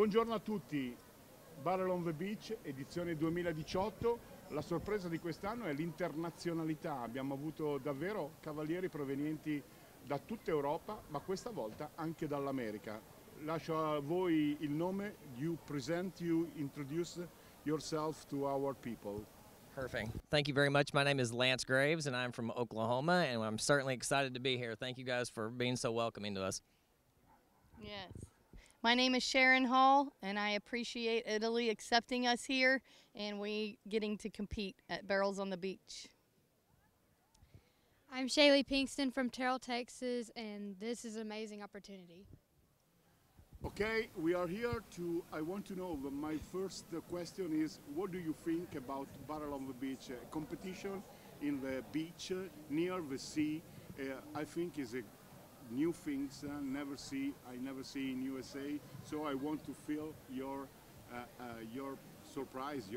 Buongiorno a tutti, Barrel on the Beach, edizione 2018. La sorpresa di quest'anno è l'internazionalità. Abbiamo avuto davvero cavalieri provenienti da tutta Europa, ma questa volta anche dall'America. Lascio a voi il nome. You introduce yourself to our people. Perfect. Thank you very much. My name is Lance Graves, and I'm from Oklahoma, and I'm certainly excited to be here. Thank you guys for being so welcoming to us. Yes. My name is Sharin Hall, and I appreciate Italy accepting us here and we getting to compete at Barrels on the Beach. I'm Chali Pinkston from Terrell, Texas, and this is an amazing opportunity. Okay, we are here to, I want to know, my first question is, what do you think about Barrel on the Beach? Competition in the beach, near the sea, I think is a new things I never see in USA. So I want to feel your surprise,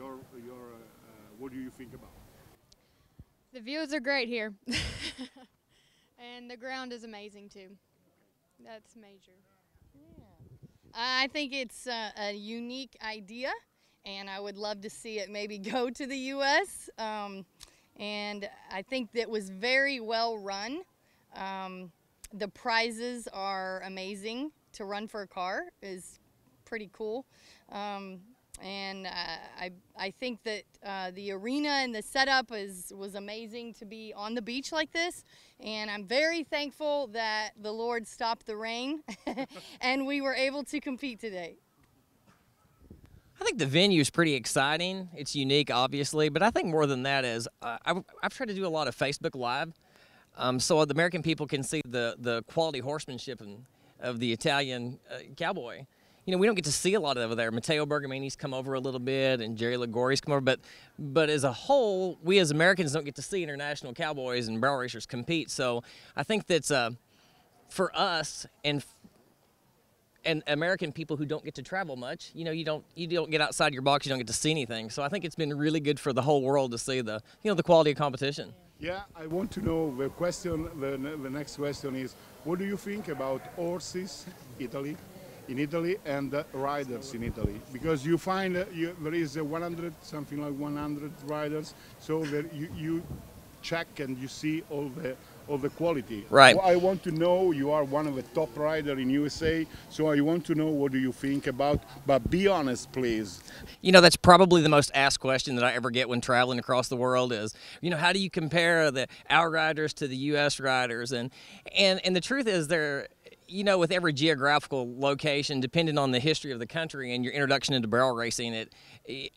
what do you think about? The views are great here, and the ground is amazing too. That's major. Yeah. I think it's a unique idea, and I would love to see it maybe go to the U.S. And I think that was very well run. The prizes are amazing. To run for a car is pretty cool. And I think that the arena and the setup was amazing to be on the beach like this. And I'm very thankful that the Lord stopped the rain and we were able to compete today. I think the venue is pretty exciting. It's unique, obviously, but I think more than that is I've tried to do a lot of Facebook Live, so the American people can see the quality horsemanship of the Italian cowboy. You know, we don't get to see a lot over there. Matteo Bergamini's come over a little bit, and Jerry Ligori's come over, but as a whole, we as Americans don't get to see international cowboys and barrel racers compete. So I think that's for us and American people who don't get to travel much. You know, you don't get outside your box, you don't get to see anything. So I think it's been really good for the whole world to see the quality of competition. Yeah, I want to know the question. The next question is, what do you think about horses, in Italy, and riders in Italy? Because you find there is 100, something like 100 riders, so that you check and you see all the quality. Right. I want to know, you are one of the top riders in USA, so I want to know what do you think about, but be honest, please. You know, that's probably the most asked question that I ever get when traveling across the world is, you know, how do you compare our riders to the U.S. riders? And the truth is you know, with every geographical location, depending on the history of the country and your introduction into barrel racing,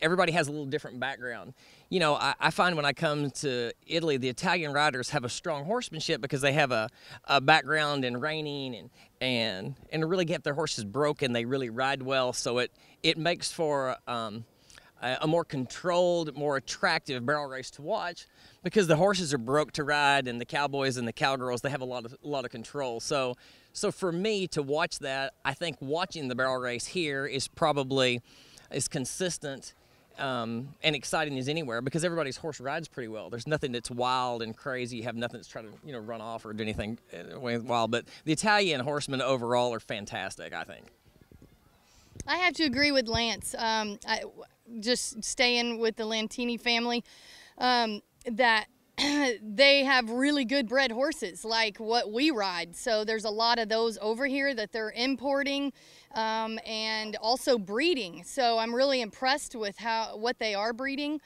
everybody has a little different background. You know, I find when I come to Italy, the Italian riders have a strong horsemanship because they have a background in reining and to really get their horses broken, they really ride well. So it makes for a more controlled, more attractive barrel race to watch because the horses are broke to ride, and the cowboys and the cowgirls, they have a lot of control. So for me to watch that, I think watching the barrel race here is probably as consistent and exciting as anywhere because everybody's horse rides pretty well. There's nothing that's wild and crazy. You have nothing that's trying to run off or do anything wild. But the Italian horsemen overall are fantastic, I think. I have to agree with Lance. Just staying with the Lantini family, that they have really good bred horses like what we ride. So there's a lot of those over here that they're importing and also breeding. So I'm really impressed with what they are breeding.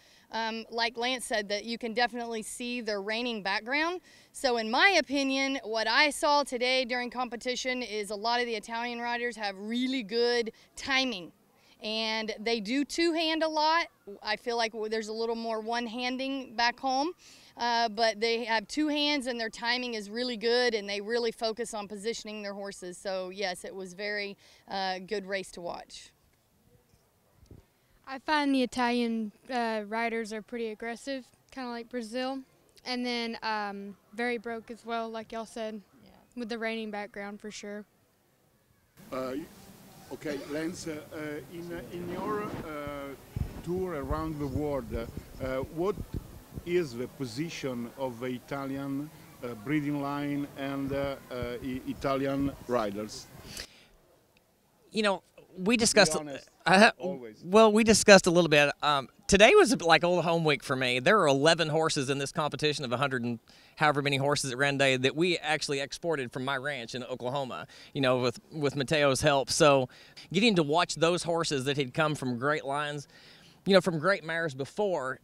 Like Lance said, that you can definitely see their reining background. So in my opinion, what I saw today during competition is a lot of the Italian riders have really good timing. And they do two-hand a lot. I feel like there's a little more one-handing back home. But they have two hands and their timing is really good and they really focus on positioning their horses. So yes, it was very good race to watch. I find the Italian riders are pretty aggressive, kind of like Brazil. And then very broke as well, like y'all said, yeah, with the reining background for sure. Okay, Lance, in your tour around the world, what is the position of the Italian breeding line and Italian riders? You know, we discussed. Be honest, always. Well, we discussed a little bit. Today was like old home week for me. There were 11 horses in this competition of 100 and however many horses at ran day that we actually exported from my ranch in Oklahoma. You know, with Mateo's help. So, getting to watch those horses that had come from great lines, you know, from great mares before.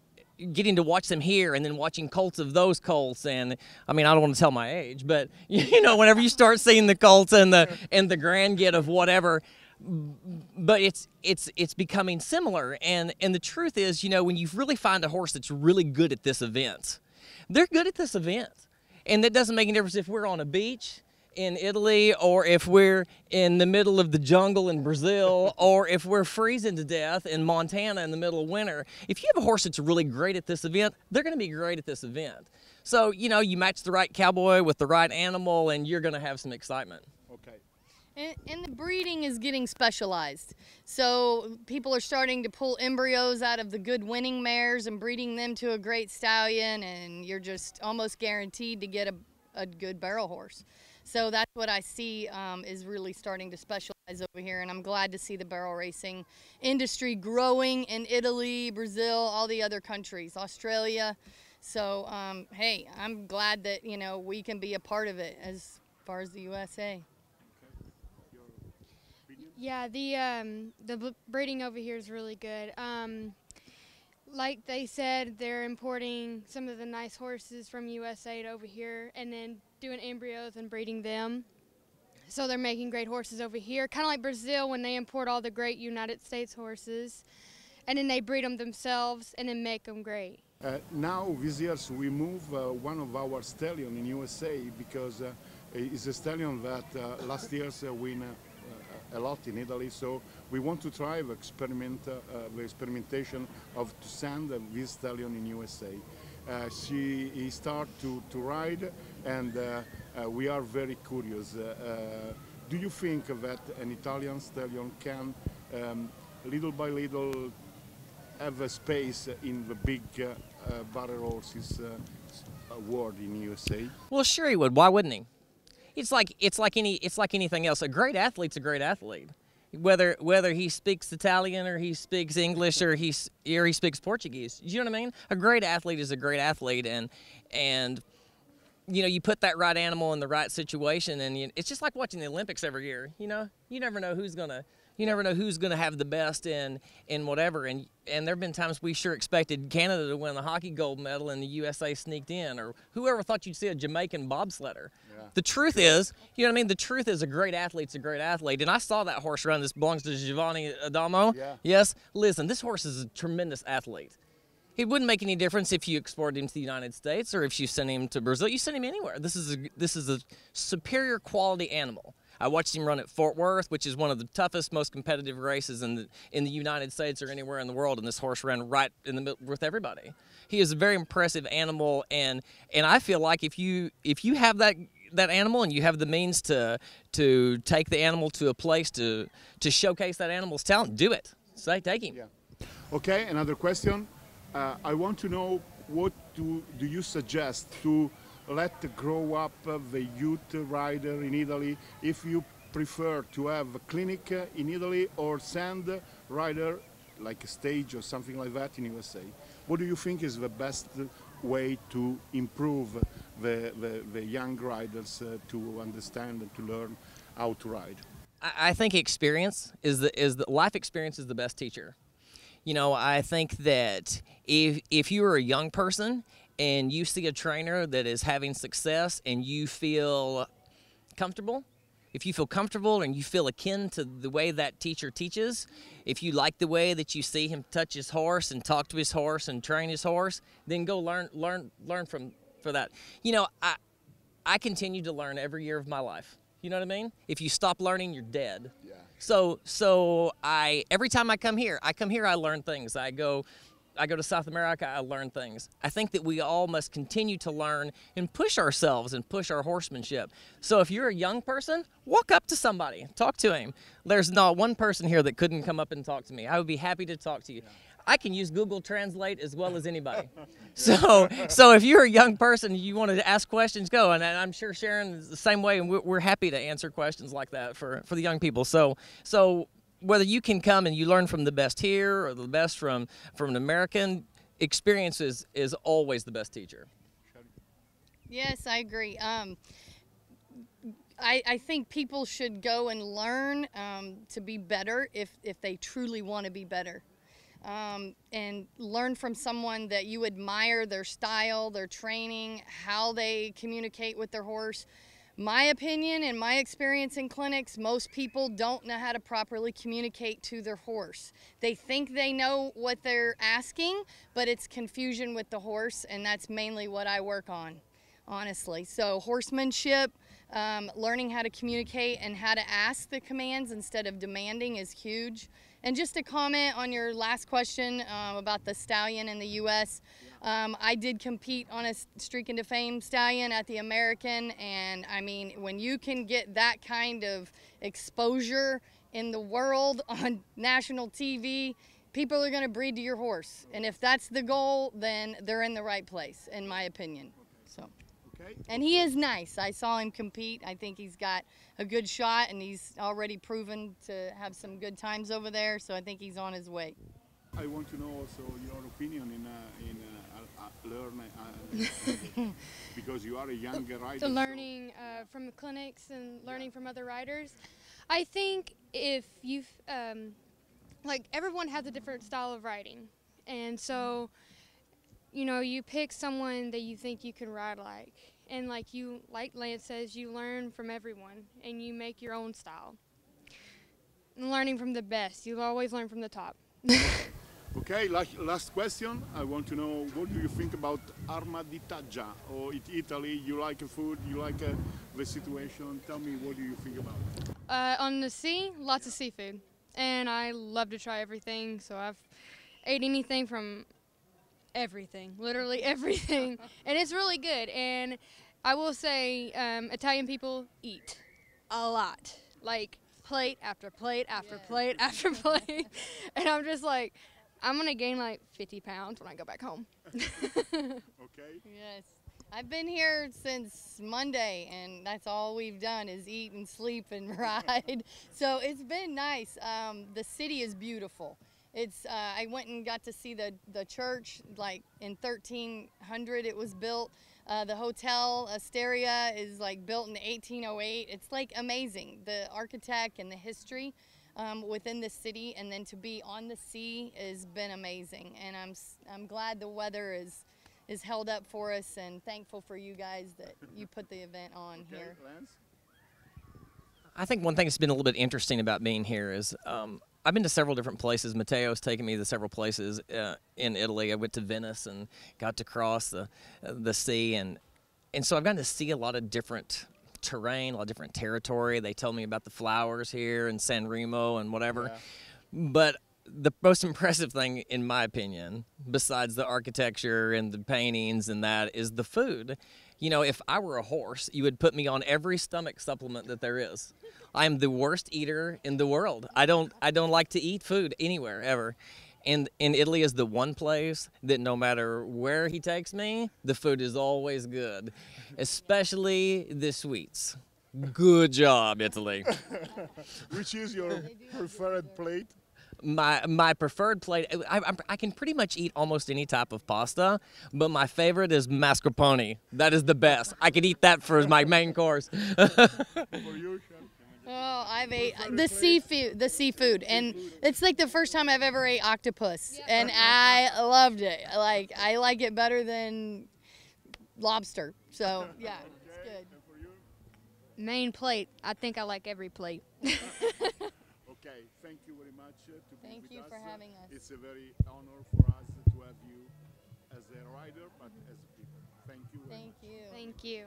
Getting to watch them here and then watching colts of those colts, and I mean, I don't want to tell my age, but you know, whenever you start seeing the colts and the grand get of whatever, but it's becoming similar. And the truth is, you know, when you really find a horse that's really good at this event, they're good at this event, and that doesn't make any difference if we're on a beach in Italy, or if we're in the middle of the jungle in Brazil, or if we're freezing to death in Montana in the middle of winter. If you have a horse that's really great at this event, they're going to be great at this event. So, you know, you match the right cowboy with the right animal, and you're going to have some excitement. Okay. And the breeding is getting specialized. So people are starting to pull embryos out of the good winning mares and breeding them to a great stallion, and you're just almost guaranteed to get a good barrel horse. So that's what I see is really starting to specialize over here, and I'm glad to see the barrel racing industry growing in Italy, Brazil, all the other countries, Australia. So, hey, I'm glad that, you know, we can be a part of it as far as the USA. Yeah, the breeding over here is really good. Like they said, they're importing some of the nice horses from USA to over here and then doing embryos and breeding them. So they're making great horses over here, kind of like Brazil when they import all the great United States horses, and then they breed them themselves and then make them great. Now, this year, we move one of our stallion in USA because it's a stallion that last year win a lot in Italy, so we want to try the experimentation of to send this stallion in USA. He start to ride, and we are very curious. Do you think that an Italian stallion can, little by little, have a space in the big barrel horses world in USA? Well, sure he would. Why wouldn't he? It's like anything else. A great athlete's a great athlete, whether he speaks Italian or he speaks English or he speaks Portuguese. You know what I mean? A great athlete is a great athlete, and you know, you put that right animal in the right situation, and it's just like watching the Olympics every year. You know, you never know who's gonna have the best in whatever. And there have been times we sure expected Canada to win the hockey gold medal and the USA sneaked in, or whoever thought you'd see a Jamaican bobsledder. Yeah. The truth is, you know what I mean? The truth is a great athlete's a great athlete. And I saw that horse run. This belongs to Giovanni Adamo. Yeah. Yes. Listen, this horse is a tremendous athlete. It wouldn't make any difference if you exported him to the United States or if you sent him to Brazil. You send him anywhere. This is a superior quality animal. I watched him run at Fort Worth, which is one of the toughest, most competitive races in the United States or anywhere in the world, and this horse ran right in the middle with everybody. He is a very impressive animal, and I feel like if you have that animal and you have the means to take the animal to a place to showcase that animal's talent, do it. Say, take him. Yeah. Okay, another question. I want to know, what do you suggest to let grow up the youth rider in Italy, if you prefer to have a clinic in Italy or send rider like a stage or something like that in USA? What do you think is the best way to improve the young riders to understand and to learn how to ride? I think experience is the life experience is the best teacher. You know, I think that if you are a young person and you see a trainer that is having success and you feel comfortable, if you feel comfortable and you feel akin to the way that teacher teaches, if you like the way that you see him touch his horse and talk to his horse and train his horse, then go learn for that. You know, I continue to learn every year of my life. You know what I mean? If you stop learning, you're dead. Yeah. So every time I come here, I learn things. I go to South America, I learn things. I think that we all must continue to learn and push ourselves and push our horsemanship. So if you're a young person, walk up to somebody, talk to him. There's not one person here that couldn't come up and talk to me. I would be happy to talk to you. Yeah. I can use Google Translate as well as anybody. So if you're a young person, you want to ask questions, go. And I'm sure Sharon is the same way, and we're happy to answer questions like that for the young people. So whether you can come and you learn from the best here or the best from an American, experience is always the best teacher. Yes, I agree. I think people should go and learn to be better if they truly want to be better. And learn from someone that you admire, their style, their training, how they communicate with their horse. My opinion and my experience in clinics, most people don't know how to properly communicate to their horse. They think they know what they're asking, but it's confusion with the horse, and that's mainly what I work on, honestly. So horsemanship, learning how to communicate and how to ask the commands instead of demanding is huge. And just to comment on your last question about the stallion in the U.S., I did compete on a Streak into Fame stallion at the American, and I mean, when you can get that kind of exposure in the world on national TV, people are going to breed to your horse. And if that's the goal, then they're in the right place, in my opinion. So. Okay. And he is nice. I saw him compete. I think he's got a good shot, and he's already proven to have some good times over there, so I think he's on his way. I want to know also your opinion in because you are a younger rider. So learning from the clinics and learning from other riders. I think if you've, like everyone has a different style of riding. And so, you know, you pick someone that you think you can ride like. And like Lance says, you learn from everyone and you make your own style. And learning from the best. You always learn from the top. Okay, last question. I want to know, what do you think about Arma di Taggia? Or in Italy, you like the food, you like the situation. Tell me, what do you think about it? On the sea, lots of seafood. And I love to try everything, so I've ate anything from everything, literally everything. And it's really good. And I will say, Italian people eat a lot. Like plate after plate after plate after plate. And I'm just like, I'm going to gain like 50 pounds when I go back home. Okay. Yes. I've been here since Monday, and that's all we've done is eat and sleep and ride. So it's been nice. The city is beautiful. It's I went and got to see the church, like in 1300 it was built. The hotel, Asteria, is like built in 1808. It's like amazing, the architect and the history within the city, and then to be on the sea has been amazing. And I'm glad the weather is held up for us, and thankful for you guys that you put the event on here. Lance? I think one thing that's been a little bit interesting about being here is I've been to several different places. Matteo's taken me to several places in Italy. I went to Venice and got to cross the sea, and so I've gotten to see a lot of different terrain, a lot of different territory. They tell me about the flowers here in San Remo and whatever. Yeah. But the most impressive thing, in my opinion, besides the architecture and the paintings and that, is the food. You know, if I were a horse, you would put me on every stomach supplement that there is. I am the worst eater in the world. I don't like to eat food anywhere, ever. And Italy is the one place that no matter where he takes me, the food is always good, especially the sweets. Good job, Italy. Which is your preferred plate? My preferred plate, I can pretty much eat almost any type of pasta, but my favorite is mascarpone. That is the best. I could eat that for my main course. For you, Oh, I've ate the seafood, and it's like the first time I've ever ate octopus, and I loved it. Like, I like it better than lobster. So yeah, it's good. Main plate. I think I like every plate. Okay, thank you very much to be with us. Thank you for having us. It's a very honor for us to have you as a rider, but as a people. Thank you very much. Thank you. Thank you.